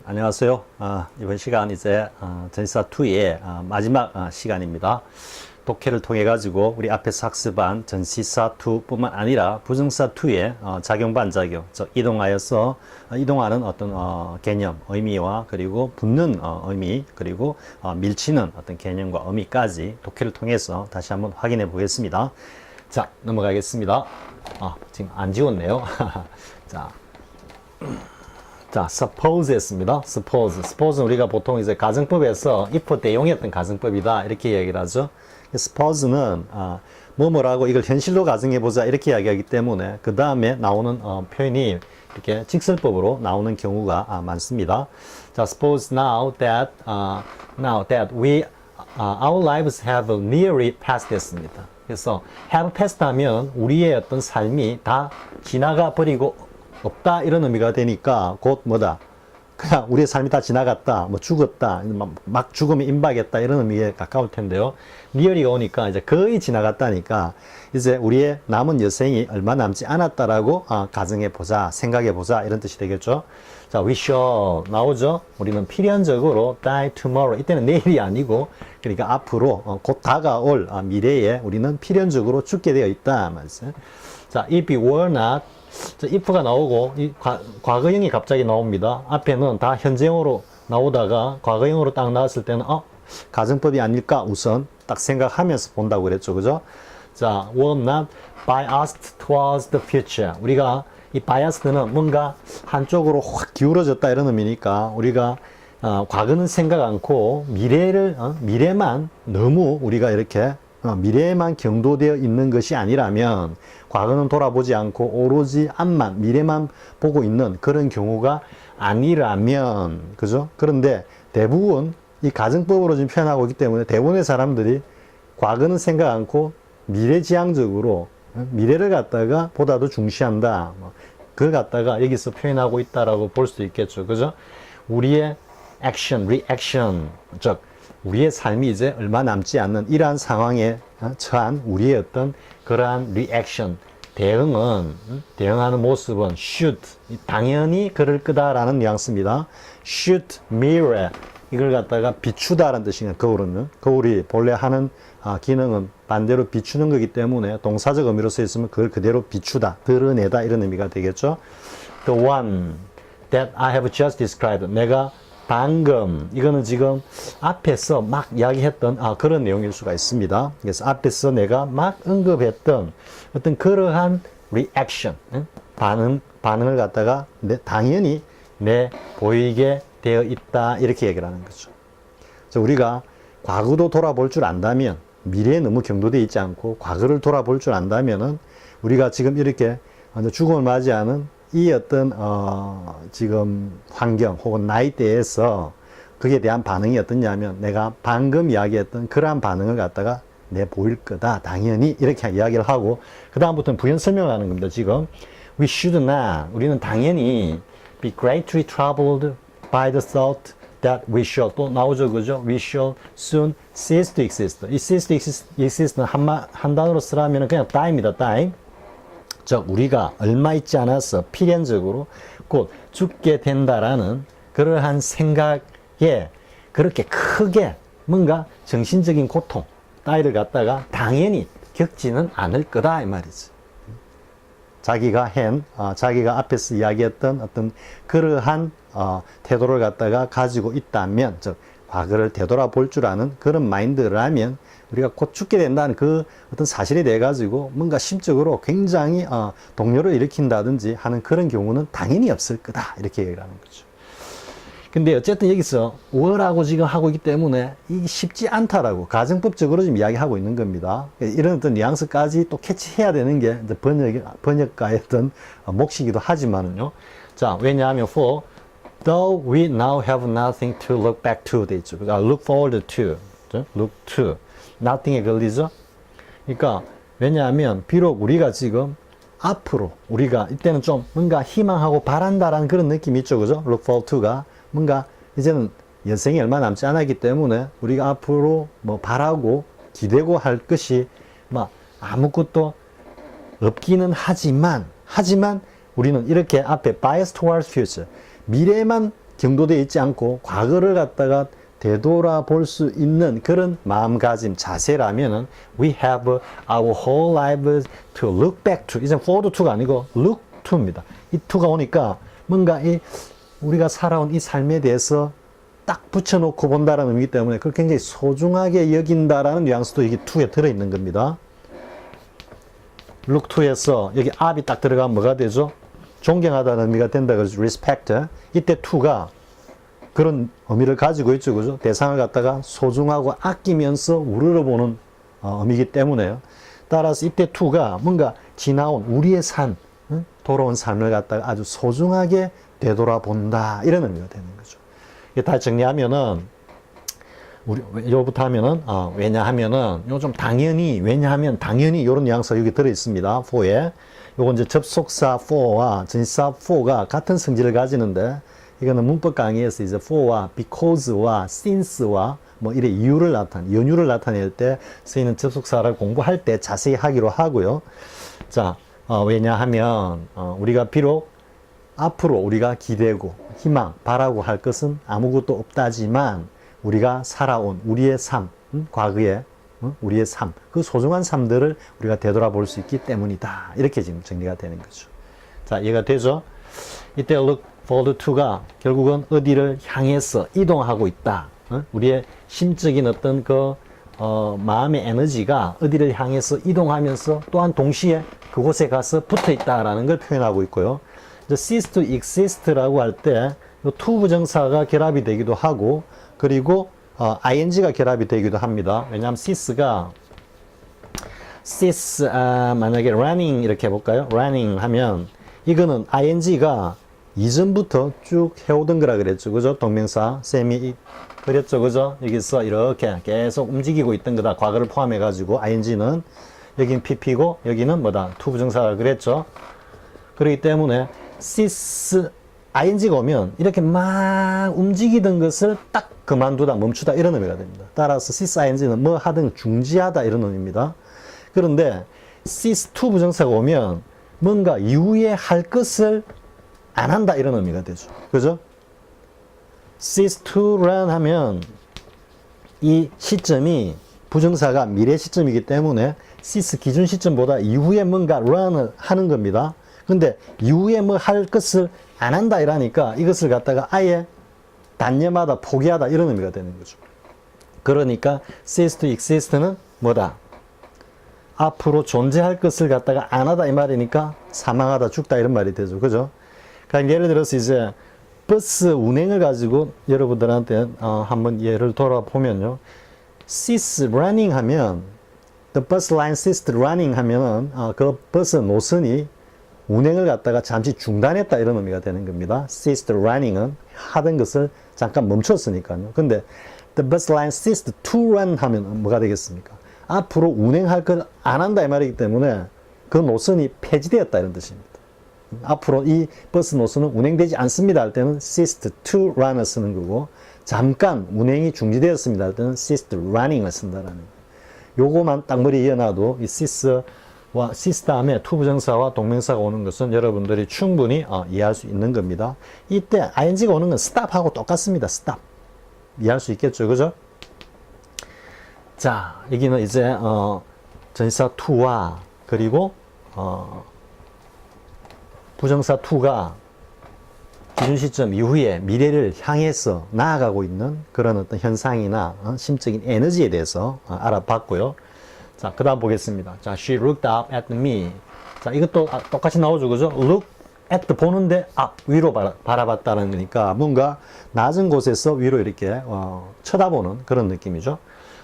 안녕하세요. 이번 시간 이제 전시사2의 마지막 시간입니다. 독해를 통해 가지고 우리 앞에서 학습한 전시사2 뿐만 아니라 부정사2의 작용 반작용, 즉 이동하여서 이동하는 어떤 개념, 의미와 그리고 붙는 의미, 그리고 밀치는 어떤 개념과 의미까지 독해를 통해서 다시 한번 확인해 보겠습니다. 자, 넘어가겠습니다. 지금 안 지웠네요. 자, suppose 했습니다. suppose는 우리가 보통 이제 가정법에서 if 대용이었던 가정법이다 이렇게 얘기를 하죠. suppose는 뭐뭐라고 이걸 현실로 가정해보자 이렇게 이야기하기 때문에 그 다음에 나오는 표현이 이렇게 직설법으로 나오는 경우가 많습니다. 자, suppose now that we our lives have nearly passed 했습니다. 그래서 have passed 하면 우리의 어떤 삶이 다 지나가 버리고 없다 이런 의미가 되니까 곧 뭐다, 그냥 우리의 삶이 다 지나갔다, 뭐 죽었다, 막 죽음이 임박했다 이런 의미에 가까울 텐데요. 리얼이가 오니까 이제 거의 지나갔다니까 이제 우리의 남은 여생이 얼마 남지 않았다라고 가정해 보자, 생각해 보자 이런 뜻이 되겠죠. 자, we shall 나오죠. 우리는 필연적으로 die tomorrow, 이때는 내일이 아니고 그러니까 앞으로 곧 다가올 미래에 우리는 필연적으로 죽게 되어 있다 말이죠. 자, if we were not, if가 나오고 이 과거형이 갑자기 나옵니다. 앞에는 다 현재형으로 나오다가 과거형으로 딱 나왔을 때는 가정법이 아닐까 우선 딱 생각하면서 본다고 그랬죠. 그죠? 자, were not biased towards the future. 우리가 이 biased는 뭔가 한쪽으로 확 기울어졌다 이런 의미니까 우리가 과거는 생각 않고 미래만 너무 우리가 이렇게 미래에만 경도되어 있는 것이 아니라면 과거는 돌아보지 않고 오로지 앞만 미래만 보고 있는 그런 경우가 아니라면, 그죠? 그런데 대부분 이 가정법으로 지금 표현하고 있기 때문에 대부분의 사람들이 과거는 생각 않고 미래지향적으로 미래를 갖다가 보다도 중시한다, 그걸 갖다가 여기서 표현하고 있다라고 볼 수 있겠죠. 그죠? 우리의 액션, 리액션, 즉 우리의 삶이 이제 얼마 남지 않는 이러한 상황에 처한 우리의 어떤 그러한 리액션, 대응하는 모습은 should, 당연히 그럴 거다라는 뉘앙스입니다. should mirror, 이걸 갖다가 비추다라는 뜻이에요. 거울이 본래 하는 기능은 반대로 비추는 거기 때문에 동사적 의미로 쓰였으면 그걸 그대로 비추다, 드러내다 이런 의미가 되겠죠. The one that I have just described, 내가 방금, 이거는 지금 앞에서 막 이야기했던 그런 내용일 수가 있습니다. 그래서 앞에서 내가 막 언급했던 어떤 그러한 리액션, 반응을 갖다가 당연히 보이게 되어 있다 이렇게 얘기를 하는 거죠. 그래서 우리가 과거도 돌아볼 줄 안다면, 미래에 너무 경도되어 있지 않고 과거를 돌아볼 줄 안다면은 우리가 지금 이렇게 죽음을 맞이하는 이 어떤 지금 환경 혹은 나이대에서 그에 대한 반응이 어떻냐면 내가 방금 이야기했던 그러한 반응을 갖다가 보일 거다, 당연히 이렇게 이야기를 하고 그 다음부터는 부연 설명을 하는 겁니다. 지금 we should not, 우리는 당연히 be greatly troubled by the thought that we shall, 또 나오죠. 그죠? we shall soon cease to exist. 이 cease to exist는 한 단어로 쓰라면 그냥 die입니다. die. 즉 우리가 얼마 있지 않아서 필연적으로 곧 죽게 된다라는 그러한 생각에 그렇게 크게 뭔가 정신적인 고통 따위를 갖다가 당연히 겪지는 않을 거다 이 말이지. 자기가 앞에서 이야기했던 어떤 그러한 태도를 갖다가 가지고 있다면, 즉 과거를 되돌아볼 줄 아는 그런 마인드라면 우리가 곧 죽게 된다는 그 어떤 사실에 대해 가지고 뭔가 심적으로 굉장히 동요를 일으킨다든지 하는 그런 경우는 당연히 없을 거다 이렇게 얘기를 하는 거죠. 근데 어쨌든 여기서 were라고 지금 하고 있기 때문에 이게 쉽지 않다라고 가정법적으로 지금 이야기하고 있는 겁니다. 이런 어떤 뉘앙스까지 또 캐치해야 되는 게 이제 번역가의 어떤 몫이기도 하지만은요. 자, 왜냐하면 for though we now have nothing to look back to 돼 있죠. look forward to, look to, nothing에 걸리죠. 그러니까 왜냐하면 비록 우리가 지금 앞으로 우리가 이때는 좀 뭔가 희망하고 바란다라는 그런 느낌이 있죠. 그죠? look forward to가 뭔가 이제는 여생이 얼마 남지 않았기 때문에 우리가 앞으로 뭐 바라고 기대고 할 것이 막 아무것도 없기는 하지만 우리는 이렇게 앞에 bias towards future, 미래만 경도되어 있지 않고 과거를 갖다가 되돌아볼 수 있는 그런 마음가짐, 자세라면은 we have our whole lives to look back to. 이제 forward to가 아니고 look to입니다. 이 to가 오니까 뭔가 우리가 살아온 이 삶에 대해서 딱 붙여놓고 본다라는 의미이기 때문에 그걸 굉장히 소중하게 여긴다라는 뉘앙스도 이게 to에 들어있는 겁니다. look to에서 여기 up이 딱 들어가면 뭐가 되죠? 존경하다는 의미가 된다 그러죠. respect. 이때 to가 그런 의미를 가지고 있죠. 그죠? 대상을 갖다가 소중하고 아끼면서 우러러보는 의미이기 때문에요. 따라서 이때 to가 뭔가 지나온 우리의 삶, 돌아온 삶을 갖다가 아주 소중하게 되돌아본다. 이런 의미가 되는 거죠. 이게 다 정리하면은, 요부터 하면은, 왜냐하면은, 요 좀 당연히, 왜냐하면 당연히 이런 뉘앙스가 여기 들어있습니다. for에. 요건 이제 접속사 for와 전치사 for가 같은 성질을 가지는데, 이거는 문법 강의에서 이제 for와 because와 since와 뭐 이래 이유를 연유를 나타낼 때 쓰이는 접속사를 공부할 때 자세히 하기로 하고요. 자, 왜냐하면 우리가 비록 앞으로 우리가 기대고 희망, 바라고 할 것은 아무것도 없다지만 우리가 살아온 우리의 삶, 과거의 우리의 삶, 그 소중한 삶들을 우리가 되돌아볼 수 있기 때문이다. 이렇게 지금 정리가 되는 거죠. 자, 이해가 되죠? 이때 look forward to가 결국은 어디를 향해서 이동하고 있다. 우리의 심적인 어떤 마음의 에너지가 어디를 향해서 이동하면서 또한 동시에 그곳에 가서 붙어 있다라는 걸 표현하고 있고요. cease to exist라고 할 때 to 부정사가 결합이 되기도 하고 그리고 ing가 결합이 되기도 합니다. 왜냐하면 cease가 만약에 running 이렇게 해볼까요? running 하면 이거는 ing가 이전부터 쭉 해오던 거라 그랬죠. 그죠? 동명사 쌤이 그랬죠. 그죠? 여기서 이렇게 계속 움직이고 있던 거다. 과거를 포함해 가지고 ing는 여기는 pp고 여기는 뭐다? to 부정사가 그랬죠. 그렇기 때문에 cease ing가 오면 이렇게 막 움직이던 것을 딱 그만두다 멈추다 이런 의미가 됩니다. 따라서 cease ing는 뭐 하든 중지하다 이런 의미입니다. 그런데 cease to 부정사가 오면 뭔가 이후에 할 것을 안 한다 이런 의미가 되죠. 그죠? cease to run 하면 이 시점이 부정사가 미래 시점이기 때문에 cease 기준 시점보다 이후에 뭔가 run을 하는 겁니다. 근데 이후에 뭐 할 것을 안 한다 이러니까 이것을 갖다가 아예 단념하다 포기하다 이런 의미가 되는 거죠. 그러니까 cease to exist는 뭐다? 앞으로 존재할 것을 갖다가 안 하다 이 말이니까 사망하다 죽다 이런 말이 되죠. 그죠? 그러니까 예를 들어서 이제 버스 운행을 가지고 여러분들한테 한번 예를 돌아보면요. cease running 하면 the bus line ceased running 하면은 그 버스 노선이 운행을 갖다가 잠시 중단했다 이런 의미가 되는 겁니다. ceased running은 하던 것을 잠깐 멈췄으니까요. 근데 the bus line ceased to run 하면 뭐가 되겠습니까? 앞으로 운행할 걸 안 한다 이 말이기 때문에 그 노선이 폐지되었다 이런 뜻입니다. 앞으로 이 버스 노선은 운행되지 않습니다 할 때는 ceased to run을 쓰는 거고 잠깐 운행이 중지되었습니다 할 때는 ceased running을 쓴다라는 거예요. 요거만 딱 머리에 이어놔도 이 cease 다음에 to 부정사와 동명사가 오는 것은 여러분들이 충분히 이해할 수 있는 겁니다. 이때 ing가 오는 건 stop하고 똑같습니다. stop. 이해할 수 있겠죠. 그죠? 자, 여기는 이제 전치사 to와 그리고 부정사 to가 기준 시점 이후에 미래를 향해서 나아가고 있는 그런 어떤 현상이나 심적인 에너지에 대해서 알아봤고요. 자, 그 다음 보겠습니다. 자, she looked up at me. 자, 이것도 똑같이 나오죠. 그죠? look at 보는데 위로 바라봤다는 거니까 뭔가 낮은 곳에서 위로 이렇게 쳐다보는 그런 느낌이죠.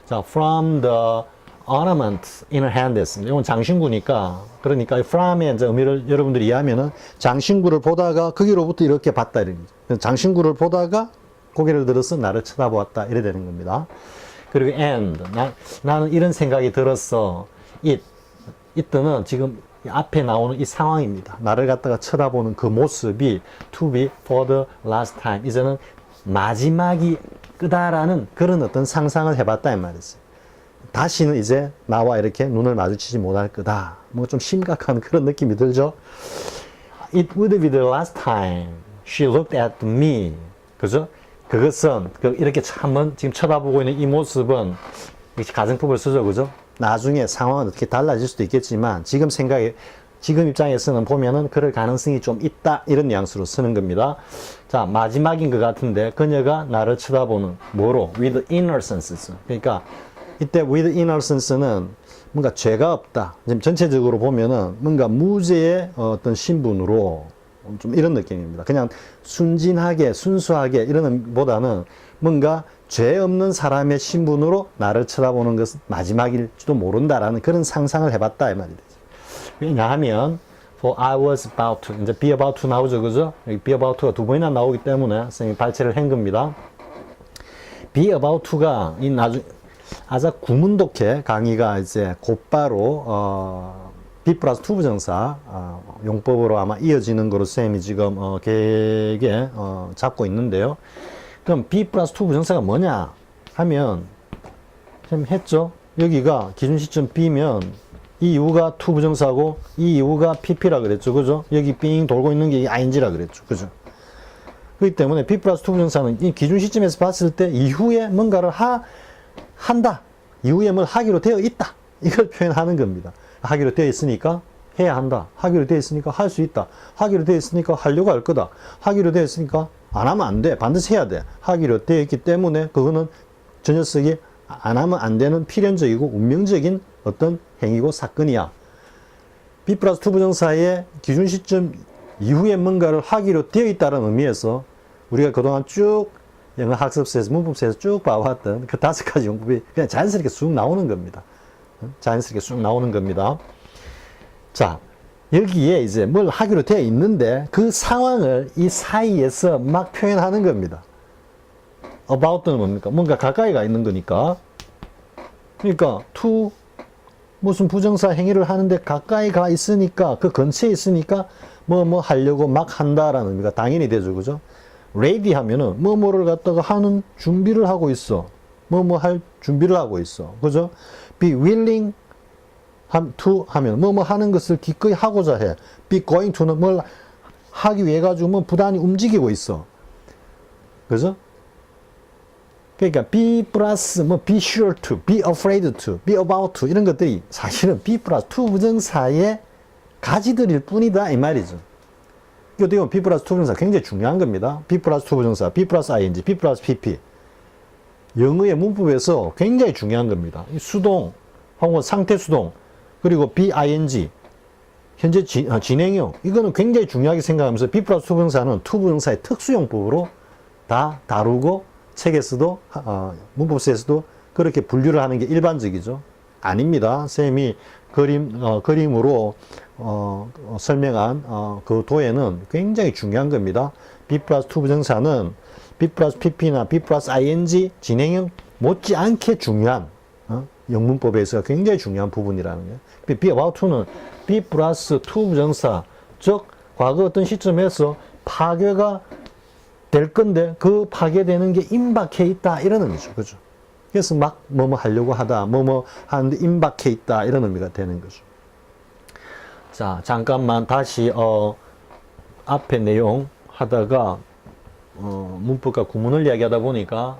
자, from the ornament in her hand 했습니다. 이건 장신구니까 그러니까 from의 이제 의미를 여러분들이 이해하면은 장신구를 보다가 거기로부터 이렇게 봤다 이런 거죠. 장신구를 보다가 고개를 들어서 나를 쳐다보았다 이래 되는 겁니다. 그리고 and 나는 이런 생각이 들었어. 이때는 지금 앞에 나오는 이 상황입니다. 나를 갖다가 쳐다보는 그 모습이 to be for the last time 이제는 마지막이 끄다라는 그런 어떤 상상을 해봤다 이 말이었어요. 다시는 이제 나와 이렇게 눈을 마주치지 못할 거다. 뭐 좀 심각한 그런 느낌이 들죠. It would be the last time she looked at me. 그죠? 그것은 이렇게 한번 지금 쳐다보고 있는 이 모습은 가정법을 쓰죠, 그죠? 나중에 상황은 어떻게 달라질 수도 있겠지만 지금 입장에서는 보면은 그럴 가능성이 좀 있다 이런 뉘앙스로 쓰는 겁니다. 자, 마지막인 것 같은데 그녀가 나를 쳐다보는 뭐로? with innocence. 그러니까 이때 with innocence는 뭔가 죄가 없다. 지금 전체적으로 보면은 뭔가 무죄의 어떤 신분으로 좀 이런 느낌입니다. 그냥 순진하게 순수하게 이러는 보다는 뭔가 죄 없는 사람의 신분으로 나를 쳐다보는 것은 마지막일지도 모른다라는 그런 상상을 해봤다 이 말이 되죠. 왜냐하면 for I was about to 이제 be about to 나오죠, 그죠? 여기 be about to가 두 번이나 나오기 때문에 선생님이 발췌를 한 겁니다. be about to가 이 나중 아주 구문독해 강의가 이제 곧바로 be 플러스 to 부정사 용법으로 아마 이어지는 거로 쌤이 지금 계획에 잡고 있는데요. 그럼 be 플러스 to 부정사가 뭐냐 하면 쌤 했죠. 여기가 기준 시점 B면 이 이후가 to 부정사고 이 이후가 PP라 그랬죠, 그죠? 여기 삥 돌고 있는 게 ing라 그랬죠, 그죠? 그렇기 때문에 be 플러스 to 부정사는 이 기준 시점에서 봤을 때 이후에 뭔가를 한다. 이후에 뭘 하기로 되어 있다. 이걸 표현하는 겁니다. 하기로 되어 있으니까 해야 한다. 하기로 되어 있으니까 할 수 있다. 하기로 되어 있으니까 하려고 할 거다. 하기로 되어 있으니까 안 하면 안 돼. 반드시 해야 돼. 하기로 되어 있기 때문에 그거는 저 녀석이 안 하면 안 되는 필연적이고 운명적인 어떤 행위고 사건이야. be 플러스 to 부정사의 기준 시점 이후에 뭔가를 하기로 되어 있다는 의미에서 우리가 그동안 쭉 영어 학습서에서 문법서에서 쭉 봐왔던 그 5가지 용법이 그냥 자연스럽게 쑥 나오는 겁니다. 자연스럽게 쑥 나오는 겁니다. 자, 여기에 이제 뭘 하기로 되어 있는데 그 상황을 이 사이에서 막 표현하는 겁니다. about는 뭡니까? 뭔가 가까이 가 있는 거니까. 그러니까 to 무슨 부정사 행위를 하는데 가까이 가 있으니까 그 근처에 있으니까 뭐 하려고 막 한다라는 의미가 당연히 되죠, 그죠? ready 하면은 뭐를 갖다가 하는 준비를 하고 있어. 뭐 할 준비를 하고 있어. 그죠? be willing to 하면 뭐 하는 것을 기꺼이 하고자 해. be going to는 뭘 하기 위해 가지고 뭐 부단히 움직이고 있어. 그죠? 그러니까 be 플러스 뭐 be sure to, be afraid to, be about to 이런 것들이 사실은 be 플러스 to 부정사의 가지들일 뿐이다 이 말이죠. 어떻게 보면 be 플러스 to 부정사 굉장히 중요한 겁니다. be 플러스 to 부정사, be 플러스 ing, be 플러스 pp. 영어의 문법에서 굉장히 중요한 겁니다. 수동, 혹은 상태 수동, 그리고 be ing, 현재 진행형. 이거는 굉장히 중요하게 생각하면서 be 플러스 to 부정사는 to 부정사의 특수용법으로 다 다루고 책에서도, 문법서에서도 그렇게 분류를 하는 게 일반적이죠. 아닙니다. 쌤이 그림으로 설명한 그 도에는 굉장히 중요한 겁니다. be 플러스 to 부정사는 be 플러스 pp나 be 플러스 ing 진행형 못지않게 중요한 영문법에서 굉장히 중요한 부분이라는 거예요. be about to는 be 플러스 to 부정사, 즉 과거 어떤 시점에서 파괴가 될 건데 그 파괴되는 게 임박해 있다 이런 의미죠, 그죠? 그래서 막 뭐뭐 하려고 하다, 뭐뭐 하는데 임박해 있다 이런 의미가 되는 거죠. 자, 잠깐만 다시 앞에 내용 하다가 문법과 구문을 이야기하다 보니까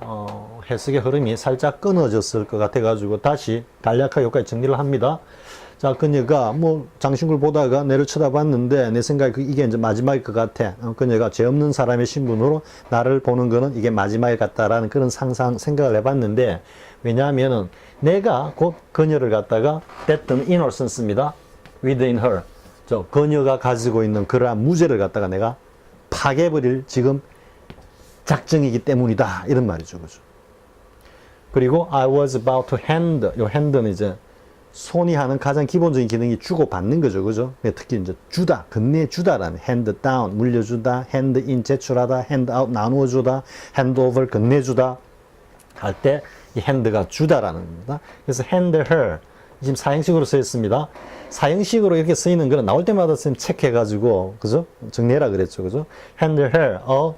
해석의 흐름이 살짝 끊어졌을 것 같아 가지고 다시 간략하게 여기까지 정리를 합니다. 자, 그녀가 뭐 장신구를 보다가 내를 쳐다봤는데 내 생각에 이게 이제 마지막일 것 같아. 그녀가 죄 없는 사람의 신분으로 나를 보는 거는 이게 마지막일 것 같다라는 그런 생각을 해봤는데, 왜냐하면은 내가 곧 그녀를 갖다가 that innocence입니다. within her. 그녀가 가지고 있는 그러한 무죄를 갖다가 내가 파괴버릴 지금 작정이기 때문이다. 이런 말이죠. 그죠? 그리고 I was about to hand. 요 hand는 이제 손이 하는 가장 기본적인 기능이 주고받는 거죠. 그죠? 특히 이제 주다, 건네주다라는 hand down, 물려주다, hand in, 제출하다, hand out, 나누어주다, hand over, 건네주다 할 때 이 hand가 주다라는 겁니다. 그래서 hand her, 지금 사형식으로 써 있습니다. 사형식으로 이렇게 쓰이는 거는 나올 때마다 쌤 체크해가지고, 그죠? 정리해라 그랬죠. 그죠? hand her a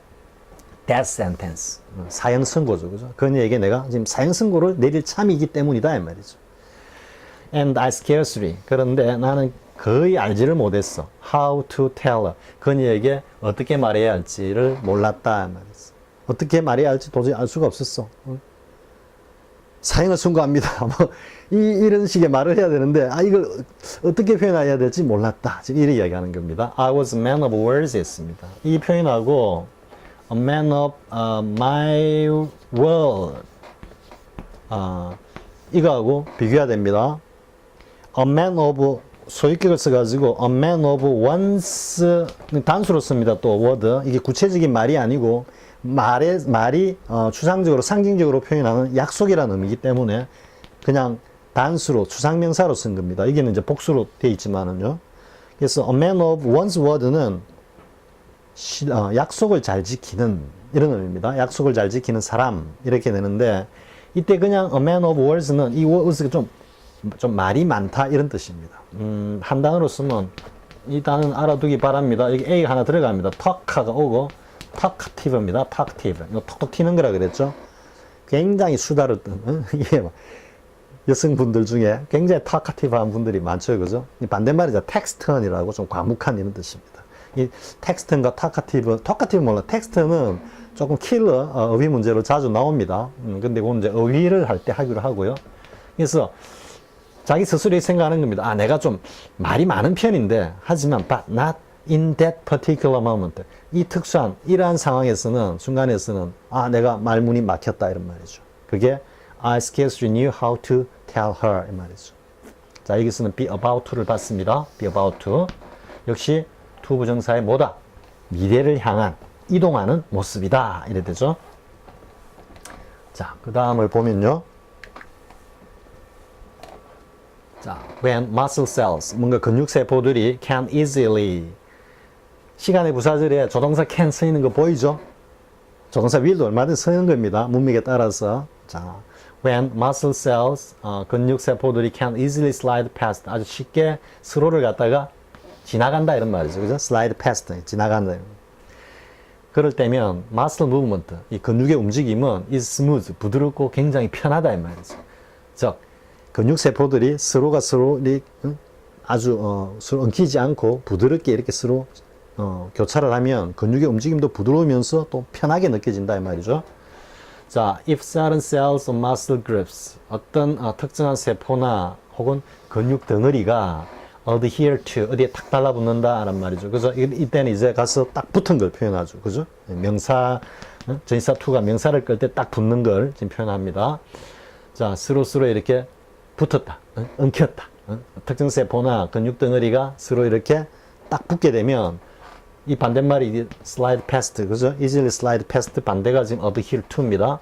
death sentence. 사형 선고죠. 그죠? 그녀에게 내가 지금 사형 선고를 내릴 참이기 때문이다. 이 말이죠. And I scarcely. 그런데 나는 거의 알지를 못했어. How to tell her. 그녀에게 어떻게 말해야 할지를 몰랐다. 말했어. 어떻게 말해야 할지 도저히 알 수가 없었어. 사형을 선고합니다. 뭐 이런 식의 말을 해야 되는데 이걸 어떻게 표현해야 될지 몰랐다. 지금 이런 이야기하는 겁니다. I was a man of words 했습니다. 이 표현하고 a man of my word 이거하고 비교해야 됩니다. a man of 소유격을 써가지고 a man of one's 단수로 씁니다. 또 word 이게 구체적인 말이 아니고 말이 추상적으로 상징적으로 표현하는 약속이라는 의미이기 때문에 그냥 단수로 추상명사로 쓴 겁니다. 이게는 이제 복수로 되어 있지만은요. 그래서 a man of one's word는 약속을 잘 지키는 이런 의미입니다. 약속을 잘 지키는 사람 이렇게 되는데 이때 그냥 a man of words는 이 words가 좀 말이 많다 이런 뜻입니다. 한 단어로 쓰면 이 단어는 알아두기 바랍니다. 여기 A가 하나 들어갑니다. talk가 오고 talkative입니다. talkative. 이거 톡톡 튀는 거라 그랬죠. 굉장히 수다르던 이게 여성분들 중에 굉장히 talkative한 분들이 많죠, 그죠? 반대말이죠. textern이라고 좀 과묵한 이런 뜻입니다. 이 textern과 talkative 몰라. textern은 조금 킬러 어휘 문제로 자주 나옵니다. 근데 그건 이제 어휘를 할 때 하기로 하고요. 그래서 자기 스스로 생각하는 겁니다. 내가 좀 말이 많은 편인데, 하지만, but not in that particular moment. 이 특수한, 이러한 상황에서는, 순간에서는, 내가 말문이 막혔다, 이런 말이죠. 그게, I scarcely knew how to tell her, 이 말이죠. 자, 여기서는 be about to를 봤습니다. be about to. 역시, to 부정사의 뭐다? 미래를 향한, 이동하는 모습이다. 이래 되죠. 자, 그 다음을 보면요. 자, when muscle cells, 뭔가 근육세포들이 can easily, 시간의 부사절에 조동사 can 쓰이는 거 보이죠? 조동사 will도 얼마든지 쓰는 겁니다. 문맥에 따라서. 자, when muscle cells, 근육세포들이 can easily slide past, 아주 쉽게 스로를 갖다가 지나간다 이런 말이죠. 그죠? slide past, 지나간다. 그럴 때면 muscle movement, 이 근육의 움직임은 is smooth, 부드럽고 굉장히 편하다 이 말이죠. 즉, 근육세포들이 서로가 서로 아주 서로 엉키지 않고 부드럽게 이렇게 서로 교차를 하면 근육의 움직임도 부드러우면서 또 편하게 느껴진다 이 말이죠. 자, if certain cells of muscle groups, 어떤 특정한 세포나 혹은 근육 덩어리가 adhere to, 어디에 탁 달라붙는다라는 말이죠. 그래서 이때는 이제 가서 딱 붙은 걸 표현하죠. 그죠? 명사, 전치사 to가 명사를 끌 때 딱 붙는 걸 지금 표현합니다. 자, 서로 이렇게 붙었다, 엉켰다. 특정 세포나 근육 덩어리가 서로 이렇게 딱 붙게 되면 이 반대말이 slide past, 그죠? easily slide past 반대가 지금 adhere to입니다.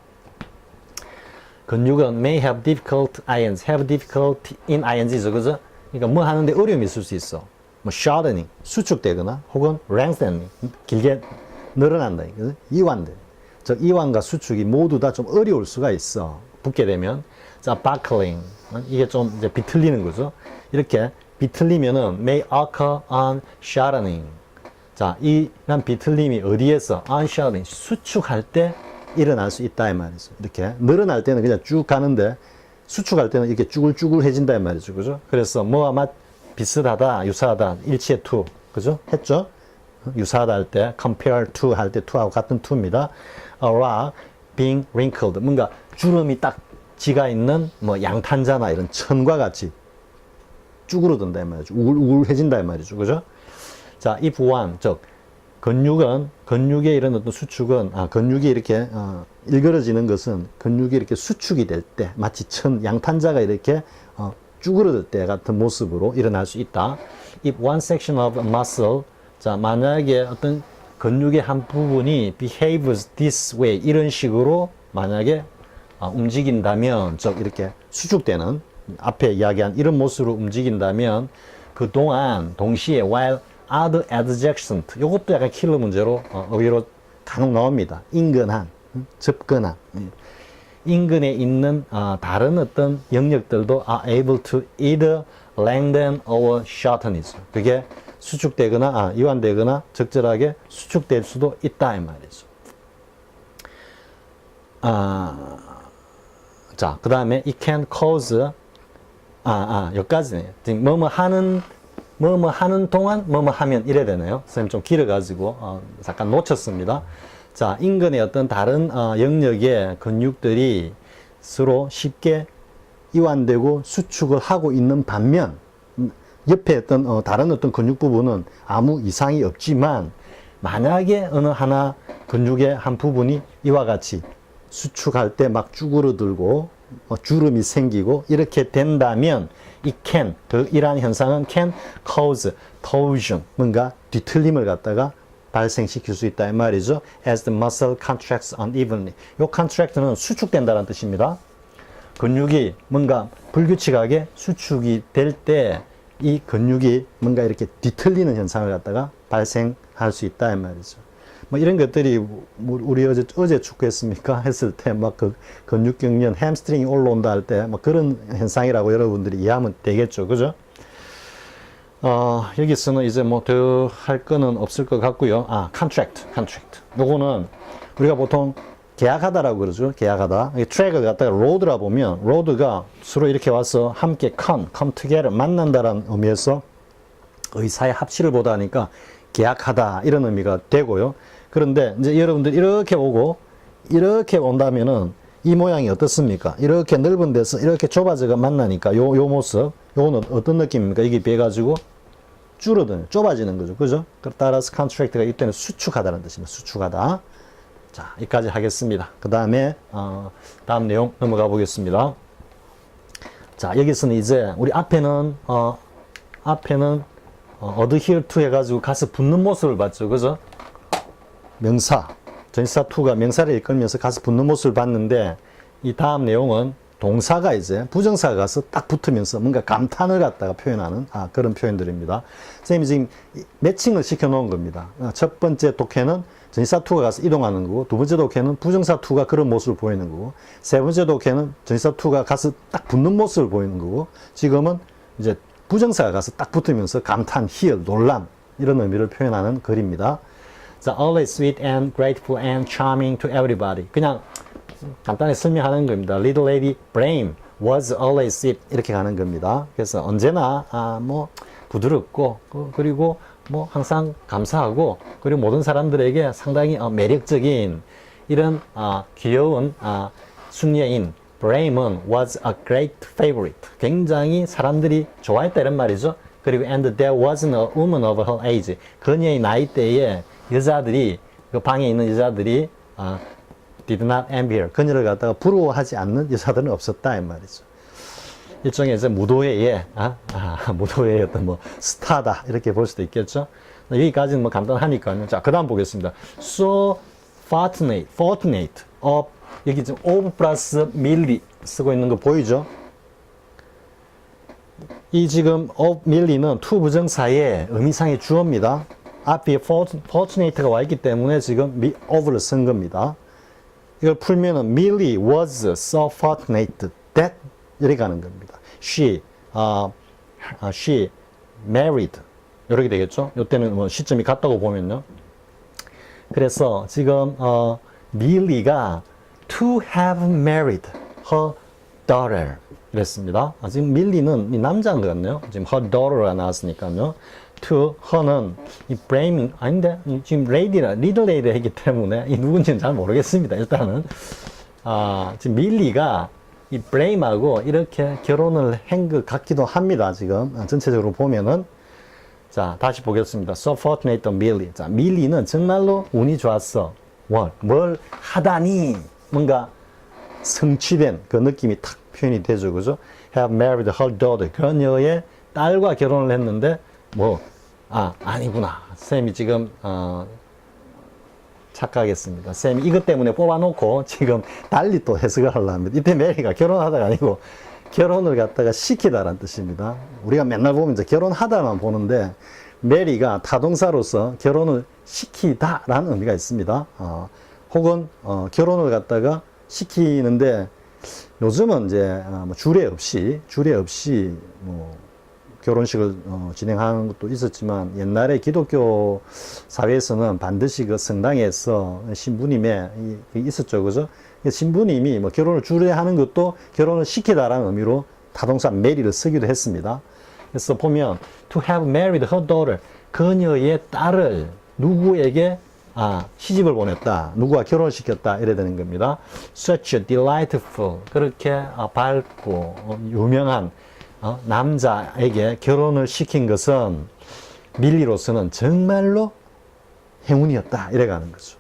근육은 may have difficult ings, have difficult in ing죠, 그죠? 그러니까 뭐 하는데 어려움이 있을 수 있어. 뭐 shortening, 수축되거나 혹은 lengthening, 길게 늘어난다, 그죠? 이완돼. 즉 이완과 수축이 모두 다 좀 어려울 수가 있어. 붙게 되면. 자, buckling. 이게 좀 이제 비틀리는 거죠. 이렇게 비틀리면은 may occur on shortening. 자, 이런 비틀림이 어디에서 on shortening 수축할 때 일어날 수 있다 이 말이죠. 이렇게 늘어날 때는 그냥 쭉 가는데 수축할 때는 이렇게 쭈글쭈글해진다 이 말이죠. 그죠? 그래서 뭐와 비슷하다, 유사하다, 일치의 to. 그죠? 했죠? 유사하다 할 때 compare to 할 때 to하고 같은 to입니다. A rock being wrinkled. 뭔가 주름이 딱 지가 있는 뭐 양탄자나 이런 천과 같이 쭈그러든다 이 말이죠. 우글우글해진다 이 말이죠. 그죠? 자, if one, 즉 근육의 이런 어떤 수축은 근육이 이렇게 일그러지는 것은 근육이 이렇게 수축이 될 때 마치 양탄자가 이렇게 쭈그러들 때 같은 모습으로 일어날 수 있다. If one section of a muscle, 자, 만약에 어떤 근육의 한 부분이 behaves this way, 이런 식으로 만약에 움직인다면, 즉 이렇게 수축되는 앞에 이야기한 이런 모습으로 움직인다면 그동안 동시에 while other adjacent, 이것도 약간 킬러 문제로 어휘로 간혹 나옵니다. 인근한, 접근한, 인근에 있는 다른 어떤 영역들도 are able to either lengthen or shorten it. 그게 수축되거나 이완되거나 적절하게 수축될 수도 있다 이 말이죠. 자, 그 다음에 it can cause 여기까지네요. 지금 뭐뭐 하는 동안 뭐뭐 하면 이래 되네요. 선생님 좀 길어가지고 잠깐 놓쳤습니다. 자, 인근의 어떤 다른 영역의 근육들이 서로 쉽게 이완되고 수축을 하고 있는 반면 옆에 어떤 다른 어떤 근육 부분은 아무 이상이 없지만 만약에 어느 하나 근육의 한 부분이 이와 같이 수축할 때 막 쭈그러들고 주름이 생기고 이렇게 된다면 이 can, 이러한 현상은 can cause torsion, 뭔가 뒤틀림을 갖다가 발생시킬 수 있다 이 말이죠. As the muscle contracts unevenly. 요 contract는 수축된다는 뜻입니다. 근육이 뭔가 불규칙하게 수축이 될 때 이 근육이 뭔가 이렇게 뒤틀리는 현상을 갖다가 발생할 수 있다 이 말이죠. 뭐 이런 것들이 우리 어제 축구했습니까? 했을 때 막 그 근육 경련 햄스트링이 올라온다 할 때 막 그런 현상이라고 여러분들이 이해하면 되겠죠. 그죠? 여기서는 이제 뭐 더 할 거는 없을 것 같고요. contract. 요거는 우리가 보통 계약하다라고 그러죠. 계약하다. 트랙을 갖다가 로드라 보면 로드가 서로 이렇게 와서 함께 come together 만난다라는 의미에서 의사의 합치를 보다 하니까 계약하다 이런 의미가 되고요. 그런데 이제 여러분들 이렇게 오고 이렇게 온다면은 이 모양이 어떻습니까? 이렇게 넓은 데서 이렇게 좁아져가 만나니까 요 모습, 요거는 어떤 느낌입니까? 이게 비해 가지고 좁아지는 거죠. 그죠? 따라서 contract가 이때는 수축하다는 뜻입니다. 수축하다. 자, 여기까지 하겠습니다. 그 다음에 다음 내용 넘어가 보겠습니다. 자, 여기서는 이제 우리 앞에는 adhere to 해가지고 가서 붙는 모습을 봤죠. 그죠? 명사, 전치사 to가 명사를 이끌면서 가서 붙는 모습을 봤는데 이 다음 내용은 동사가 이제 부정사가 가서 딱 붙으면서 뭔가 감탄을 갖다가 표현하는 그런 표현들입니다. 선생님이 지금 매칭을 시켜 놓은 겁니다. 첫 번째 독해는 전치사 to가 가서 이동하는 거고, 두 번째 독해는 부정사 to가 그런 모습을 보이는 거고, 세 번째 독해는 전치사 to가 가서 딱 붙는 모습을 보이는 거고, 지금은 이제 부정사가 가서 딱 붙으면서 감탄, 희열, 놀람 이런 의미를 표현하는 글입니다. 자, always sweet and grateful and charming to everybody. 그냥 간단히 설명하는 겁니다. Little Lady Brame was always sweet 이렇게 가는 겁니다. 그래서 언제나 뭐 부드럽고 그리고 뭐 항상 감사하고 그리고 모든 사람들에게 상당히 매력적인 이런 귀여운 숙녀인 Brame은 was a great favorite. 굉장히 사람들이 좋아했다 이런 말이죠. 그리고 and there wasn't a woman of her age. 그녀의 나이대에 여자들이 그 방에 있는 여자들이 did not envy her. 그녀를 갖다가 부러워하지 않는 여자들은 없었다 이 말이죠. 일종의 이제 무도회의 무도회의 어떤 뭐 스타다 이렇게 볼 수도 있겠죠. 여기까지는 뭐 간단하니까요. 자, 그다음 보겠습니다. So fortunate of 여기 지금 of 플러스 milli 쓰고 있는 거 보이죠? 이 지금 of milli는 to 부정사의 의미상의 주어입니다. 앞에 fortunate가 와 있기 때문에 지금 of를 쓴 겁니다. 이걸 풀면은 Millie was so fortunate that 이렇게 가는 겁니다. She married 이렇게 되겠죠. 이때는 뭐 시점이 같다고 보면요. 그래서 지금 Millie가 to have married her daughter 그랬습니다. 지금 밀리는 이 남자인 것 같네요. 지금 her daughter가 나왔으니까요. to her는 이 blaming 아닌데 지금 little lady 했기 때문에 이 누군지는 잘 모르겠습니다. 일단은 지금 밀리가 이 blame하고 이렇게 결혼을 한 것 같기도 합니다. 지금 전체적으로 보면은 자 다시 보겠습니다. So fortunate Millie. 자 밀리는 정말로 운이 좋았어. 뭘 하다니 뭔가 성취된 그 느낌이 탁 표현이 되죠. 그죠? Have married her daughter. 그녀의 딸과 결혼을 했는데 아니구나. 쌤이 지금 착각했습니다. 쌤이 이것 때문에 뽑아놓고 지금 달리 또 해석을 하려고 합니다. 이때 메리가 결혼하다가 아니고 결혼을 갖다가 시키다라는 뜻입니다. 우리가 맨날 보면 이제 결혼하다만 보는데 메리가 타동사로서 결혼을 시키다라는 의미가 있습니다. 혹은 결혼을 갖다가 시키는데 요즘은 이제 뭐 주례 없이 뭐 결혼식을 진행하는 것도 있었지만 옛날에 기독교 사회에서는 반드시 그 성당에서 신부님에 있었죠. 그죠? 신부님이 뭐 결혼을 주례하는 것도 결혼을 시키다라는 의미로 타동사 marry를 쓰기도 했습니다. 그래서 보면 to have married her daughter 그녀의 딸을 누구에게 시집을 보냈다. 누구와 결혼을 시켰다. 이래 되는 겁니다. Such a delightful. 그렇게 밝고 유명한 남자에게 결혼을 시킨 것은 밀리로서는 정말로 행운이었다. 이래 가는 거죠.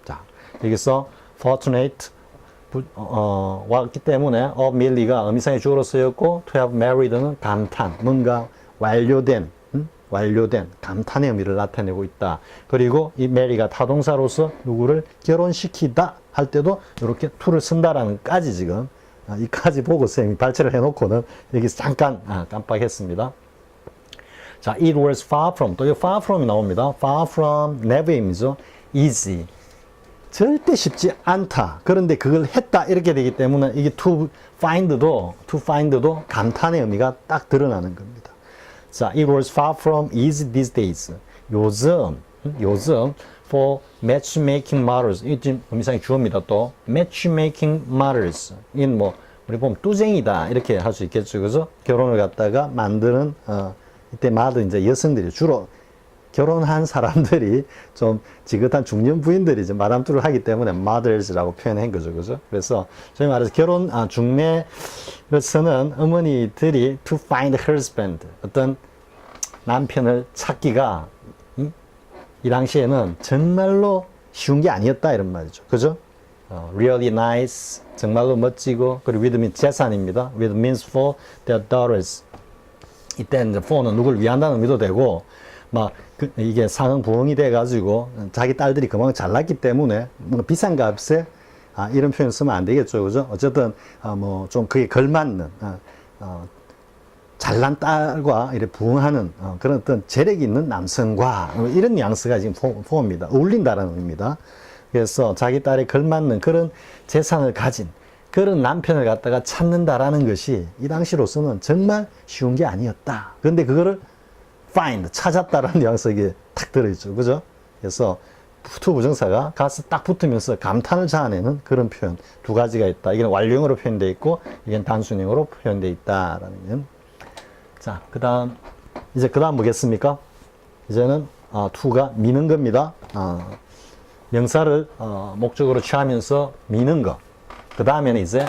자, 여기서 fortunate 왔기 때문에 of 밀리가 어미상의 주어로 쓰였고 to have married는 감탄, 뭔가 완료된 감탄의 의미를 나타내고 있다. 그리고 이 mary가 타동사로서 누구를 결혼시키다 할 때도 이렇게 to를 쓴다라는 까지 지금 이까지 보고 쌤이 발췌를 해놓고는 여기서 잠깐 깜빡했습니다. 자, it was far from, 또 이 far from이 나옵니다. far from never이죠. easy. 절대 쉽지 않다. 그런데 그걸 했다. 이렇게 되기 때문에 이게 to find도 감탄의 의미가 딱 드러나는 겁니다. 자, it was far from easy these days. 요즘 for matchmaking models. 이 지금 의미상의 주어입니다. 또 matchmaking models. 이는 뭐 우리 보면 뚜쟁이다 이렇게 할 수 있겠죠. 그죠? 결혼을 갖다가 만드는 이때 model 이제 여성들이 주로 결혼한 사람들이 좀 지긋한 중년 부인들이 이제 마담투를 하기 때문에 mothers라고 표현한 거죠. 그죠? 그래서 저희 말해서 결혼 중매로서는 어머니들이 to find husband 어떤 남편을 찾기가 이 당시에는 정말로 쉬운 게 아니었다 이런 말이죠. 그죠? really nice 정말로 멋지고 그리고 with means 재산입니다. with means for their daughters 이때는 for는 누굴 위한다는 의미도 되고 막 이게 상응 부흥이 돼가지고 자기 딸들이 그만큼 잘났기 때문에 뭔가 비싼 값에 이런 표현 쓰면 안 되겠죠, 그죠? 어쨌든 뭐 좀 그게 걸맞는 잘난 딸과 이렇게 부흥하는 그런 어떤 재력이 있는 남성과 이런 뉘앙스가 지금 포함입니다. 어울린다라는 의미입니다. 그래서 자기 딸에 걸맞는 그런 재산을 가진 그런 남편을 갖다가 찾는다라는 것이 이 당시로서는 정말 쉬운 게 아니었다. 그런데 그거를 find, 찾았다라는 뉘앙스가 이게 탁 들어있죠. 그죠? 그래서 to 부정사가 가서 딱 붙으면서 감탄을 자아내는 그런 표현 두 가지가 있다. 이게 완료형으로 표현되어 있고, 이게 단순형으로 표현되어 있다라는. 자, 그 다음 뭐겠습니까? 이제는 to가 미는 겁니다. 명사를 목적으로 취하면서 미는 거. 그 다음에는 이제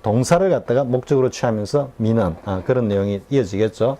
동사를 갖다가 목적으로 취하면서 미는 그런 내용이 이어지겠죠.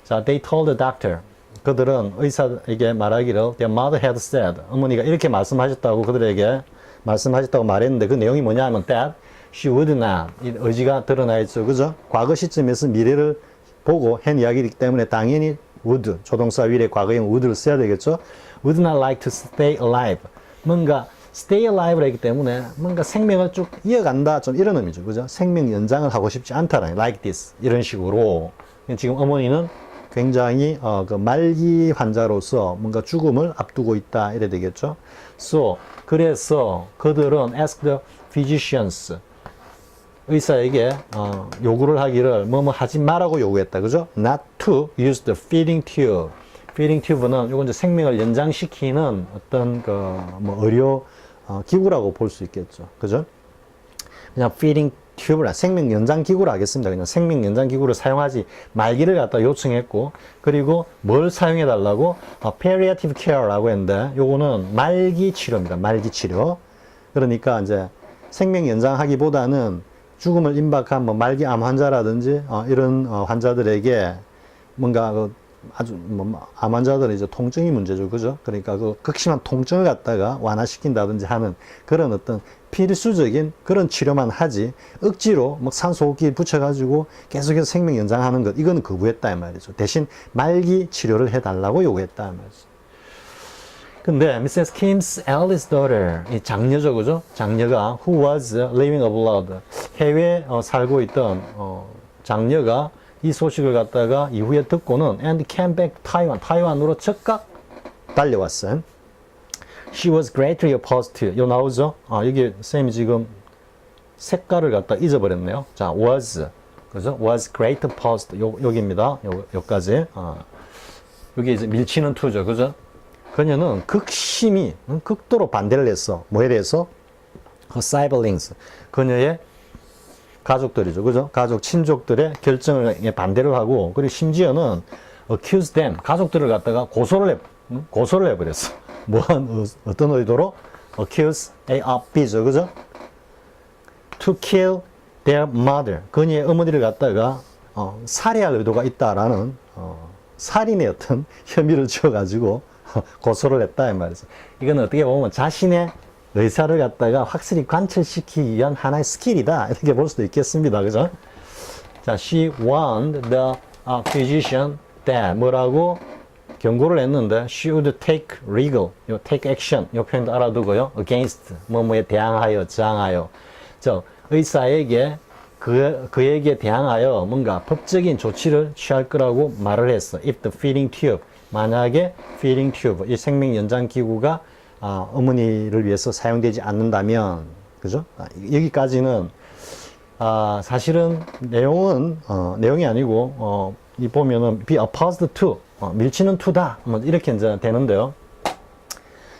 자, they told the doctor. 그들은 의사에게 말하기를 their mother had said. 어머니가 이렇게 말씀하셨다고 그들에게 말씀하셨다고 말했는데 그 내용이 뭐냐 하면 that she would not. 이 의지가 드러나 있죠. 그죠? 과거 시점에서 미래를 보고 한 이야기이기 때문에 당연히 would, 조동사 위에 과거형 would를 써야 되겠죠. would not like to stay alive. 뭔가 stay alive를 했기 때문에 뭔가 생명을 쭉 이어간다. 좀 이런 의미죠. 그죠? 생명 연장을 하고 싶지 않다라는 like this. 이런 식으로. 지금 어머니는 굉장히 그 말기 환자로서 뭔가 죽음을 앞두고 있다 이래 되겠죠. So 그래서 그들은 ask the physicians 의사에게 요구를 하기를 뭐뭐 하지 말라고 요구했다. 그죠? Not to use the feeding tube. feeding tube는 요건 이제 생명을 연장시키는 어떤 그 뭐 의료 기구라고 볼 수 있겠죠. 그죠? 그냥 feeding 튜브라 생명 연장 기구로 하겠습니다. 그냥 생명 연장 기구를 사용하지 말기를 갖다 요청했고, 그리고 뭘 사용해 달라고 palliative care라고 했는데 요거는 말기 치료입니다. 말기 치료. 그러니까 이제 생명 연장하기보다는 죽음을 임박한 뭐 말기 암 환자라든지 이런 환자들에게 뭔가 아주 뭐 암 환자들은 이제 통증이 문제죠. 그죠? 그러니까 그 극심한 통증을 갖다가 완화시킨다든지 하는 그런 어떤 필수적인 그런 치료만 하지 억지로 뭐 산소호흡기 붙여가지고 계속해서 생명 연장하는 것 이거는 거부했다 이 말이죠. 대신 말기 치료를 해달라고 요구했다 이 말이죠. 근데 Mrs. Kim's eldest daughter 이 장녀죠, 그죠? 장녀가 who was living abroad 해외에 살고 있던 장녀가 이 소식을 갖다가 이후에 듣고는 and came back 타이완으로 즉각 달려왔어요. She was greatly opposed to. 요 나오죠? 여기 쌤이 지금 색깔을 갖다 잊어버렸네요. 자, was. 그죠? was great opposed. 여기입니다. 여기까지. 여기 이제 밀치는 to죠. 그죠? 그녀는 극심히, 극도로 반대를 했어. 뭐에 대해서? her siblings. 그녀의 가족들이죠. 그죠? 가족, 친족들의 결정에 반대를 하고, 그리고 심지어는 accuse them. 가족들을 갖다가 고소를 해버렸어. 어떤 의도로? accuse A of B죠. 그죠? to kill their mother. 그녀의 어머니를 갖다가 살해할 의도가 있다라는 살인의 어떤 혐의를 지어가지고 고소를 했다 이 말이죠. 이건 어떻게 보면 자신의 의사를 갖다가 확실히 관철시키기 위한 하나의 스킬이다 이렇게 볼 수도 있겠습니다. 그죠? 자, she warned the physician that 뭐라고 경고를 했는데 she would take legal, 요 take action 요 표현도 알아두고요. against 뭐뭐에 대항하여 저항하여 의사에게 그에게 대항하여 뭔가 법적인 조치를 취할 거라고 말을 했어. If the feeding tube, 만약에 feeding tube, 이 생명 연장 기구가 어머니를 위해서 사용되지 않는다면, 그죠? 여기까지는 사실은 내용이 아니고 이 보면은 be opposed to, 밀치는 to다, 뭐 이렇게 이제 되는데요.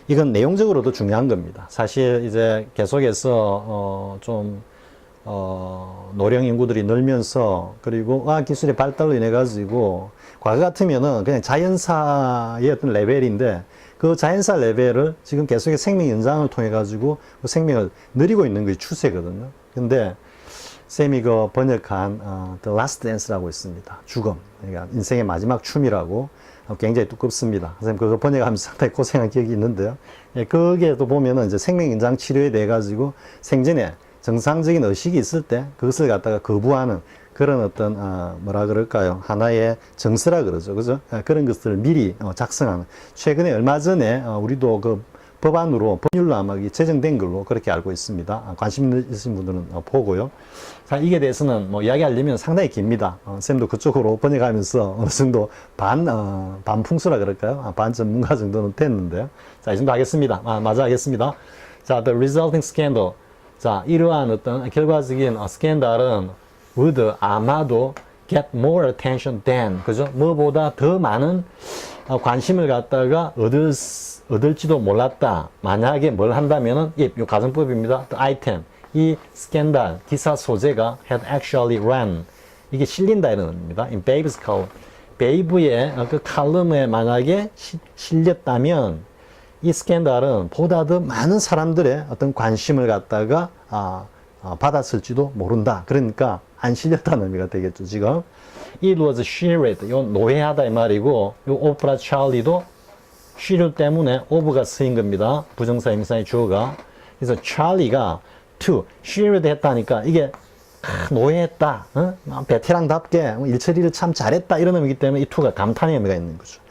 이건 내용적으로도 중요한 겁니다. 사실 이제 계속해서 노령 인구들이 늘면서 그리고 의학 기술의 발달로 인해 가지고 과거 같으면은 그냥 자연사의 어떤 레벨인데 그 자연사 레벨을 지금 계속해서 생명 연장을 통해 가지고 그 생명을 늘리고 있는 게 추세거든요. 근데 쌤이 그 번역한 The Last Dance라고 있습니다. 죽음. 그러니까 인생의 마지막 춤이라고 굉장히 두껍습니다. 선생님 그거 번역하면서 상당히 고생한 기억이 있는데요. 예, 거기에도 보면은 이제 생명 연장 치료에 대해 가지고 생전에 정상적인 의식이 있을 때 그것을 갖다가 거부하는 그런 어떤 뭐라 그럴까요? 하나의 정서라 그러죠. 그죠? 그런 것들을 미리 작성하는. 최근에 얼마 전에 우리도 그 법안으로 법률로 아마 제정된 걸로 그렇게 알고 있습니다. 관심 있으신 분들은 보고요. 자, 이게 대해서는 뭐 이야기하려면 상당히 깁니다. 쌤도 그쪽으로 번역하면서 어느 정도 반풍수라 그럴까요? 반 전문가 정도는 됐는데요. 자, 이 정도 하겠습니다. 마저 하겠습니다. 자, the resulting scandal. 자, 이러한 어떤 결과적인 스캔들은 would 아마도 get more attention than, 그죠? 뭐보다 더 많은 관심을 갖다가 얻을지도 몰랐다. 만약에 뭘 한다면은, 이 가정법입니다. The item. 이 스캔들, 기사 소재가 had actually ran. 이게 실린다 이런 의미입니다. in Babe's column. 베이브의 그 칼럼에 만약에 실렸다면, 이 스캔들은 보다 더 많은 사람들의 어떤 관심을 갖다가 받았을지도 모른다. 그러니까 안 실렸다는 의미가 되겠죠, 지금. It was shared. 요 노예하다 이 말이고, 요 오프라 찰리도 shared 때문에 over가 쓰인 겁니다. 부정사 임사의 주어가. 그래서 찰리가 to shared 했다니까 이게 노예했다. 베테랑답게 일처리를 참 잘했다 이런 의미이기 때문에 이 to가 감탄의 의미가 있는 거죠.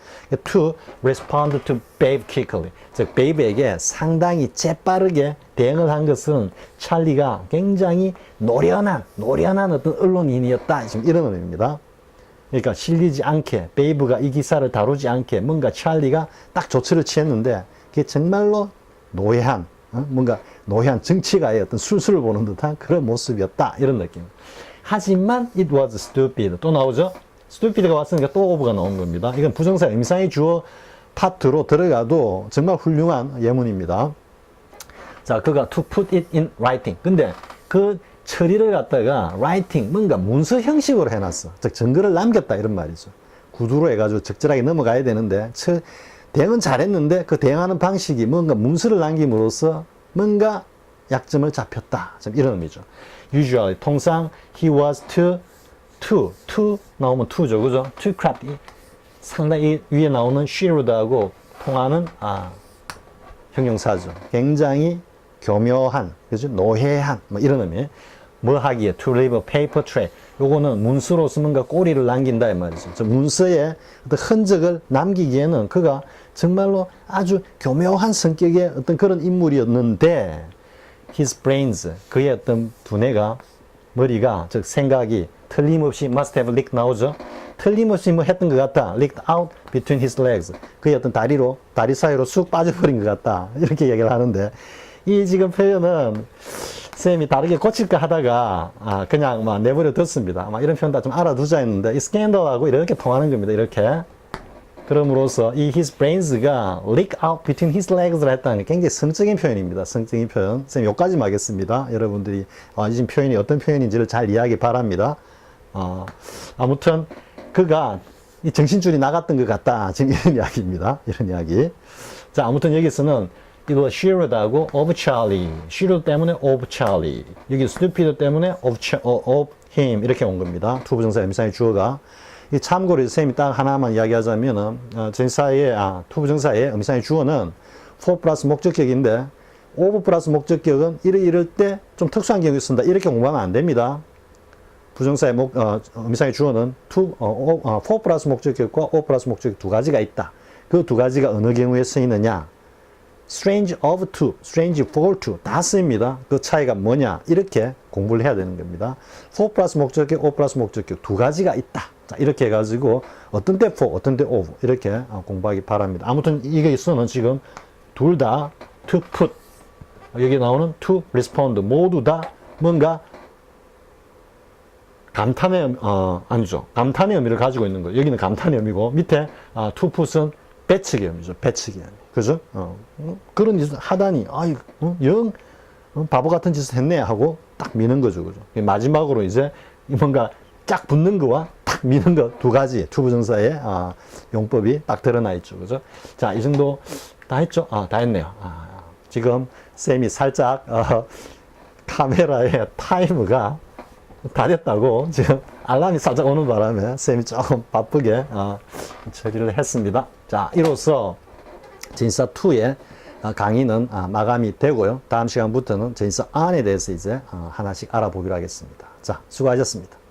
To respond to Babe quickly. 즉, 베이브에게 상당히 재빠르게 대응을 한 것은 찰리가 굉장히 노련한 어떤 언론인이었다. 지금 이런 의미입니다. 그러니까 실리지 않게, 베이브가 이 기사를 다루지 않게 뭔가 찰리가 딱 조처를 취했는데 그게 정말로 노예한, 뭔가 노예한 정치가의 어떤 술수를 보는 듯한 그런 모습이었다. 이런 느낌. 하지만 it was stupid. 또 나오죠? stupid가 왔으니까 또 over가 나온 겁니다. 이건 부정사 임상의 주어 파트로 들어가도 정말 훌륭한 예문입니다. 자, 그가 to put it in writing. 근데 그 처리를 갖다가 writing, 뭔가 문서 형식으로 해놨어. 즉, 증거를 남겼다 이런 말이죠. 구두로 해가지고 적절하게 넘어가야 되는데 대응은 잘했는데 그 대응하는 방식이 뭔가 문서를 남김으로써 뭔가 약점을 잡혔다. 이런 의미죠. usually, 통상 he was to 나오면 to죠, 그죠? to craft. 상당히 위에 나오는 shrewd하고 통하는 형용사죠. 굉장히 교묘한, 그죠? 노회한, 뭐 이런 의미. 뭐 하기에 to leave a paper trail. 요거는 문서로서 뭔가 꼬리를 남긴다 이 말이죠. 문서에 어떤 흔적을 남기기에는 그가 정말로 아주 교묘한 성격의 어떤 그런 인물이었는데, his brains, 그의 어떤 두뇌가, 머리가, 즉 생각이 틀림없이 must have leaked 나오죠. 틀림없이 뭐 했던 것 같다. leaked out between his legs. 그의 어떤 다리 사이로 쑥 빠져버린 것 같다. 이렇게 얘기를 하는데, 이 지금 표현은 쌤이 다르게 고칠까 하다가 그냥 막 내버려 뒀습니다. 이런 표현 다 좀 알아두자 했는데 이 스캔들하고 이렇게 통하는 겁니다. 이렇게. 그럼으로써 이 his brains가 leak out between his legs를 했다는 게 굉장히 성적인 표현입니다. 성적인 표현. 쌤 여기까지만 하겠습니다. 여러분들이 이 표현이 어떤 표현인지를 잘 이해하기 바랍니다. 아무튼 그가 이 정신줄이 나갔던 것 같다. 지금 이런 이야기입니다. 이런 이야기. 자, 아무튼 여기서는 이거 shield하고 of Charlie, shield 때문에 of Charlie, 여기 stupid 때문에 of him 이렇게 온 겁니다. 투부정사 임사의 주어가. 이 참고로 선생님이 딱 하나만 이야기하자면은 투부정사의 임사의 주어는 for 플러스 목적격인데 of 플러스 목적격은 이럴 때 좀 특수한 경우에 쓴다. 이렇게 공부하면 안 됩니다. 부정사의 임사의 주어는 for 플러스 목적격과 of 플러스 목적격 두 가지가 있다. 그 두 가지가 어느 경우에 쓰이느냐? strange of to, strange for to 다 쓰입니다. 그 차이가 뭐냐? 이렇게 공부를 해야 되는 겁니다. for 플러스 목적격, of 플러스 목적격 두 가지가 있다. 자, 이렇게 해가지고 어떤 때 for, 어떤 때 of 이렇게 공부하기 바랍니다. 아무튼 이게 쓰는 지금 둘 다 to put, 여기 나오는 to respond 모두 다 뭔가 감탄의 아니죠. 감탄의 의미를 가지고 있는 거예요. 여기는 감탄의 의미고 밑에 to put은 배측의 의미죠. 배측의 의미. 그죠? 그런 짓을 하다니 영 바보 같은 짓을 했네 하고 딱 미는 거죠. 그죠? 마지막으로 이제 뭔가 쫙 붙는 거와 딱 미는 거 두 가지 투부정사의 용법이 딱 드러나 있죠. 그죠? 자, 이 정도 다 했죠? 다 했네요. 지금 쌤이 살짝 카메라의 타이머가 다 됐다고 지금 알람이 살짝 오는 바람에 쌤이 조금 바쁘게 처리를 했습니다. 자, 이로써 진사2의 강의는 마감이 되고요. 다음 시간부터는 진사 안에 대해서 이제 하나씩 알아보기로 하겠습니다. 자, 수고하셨습니다.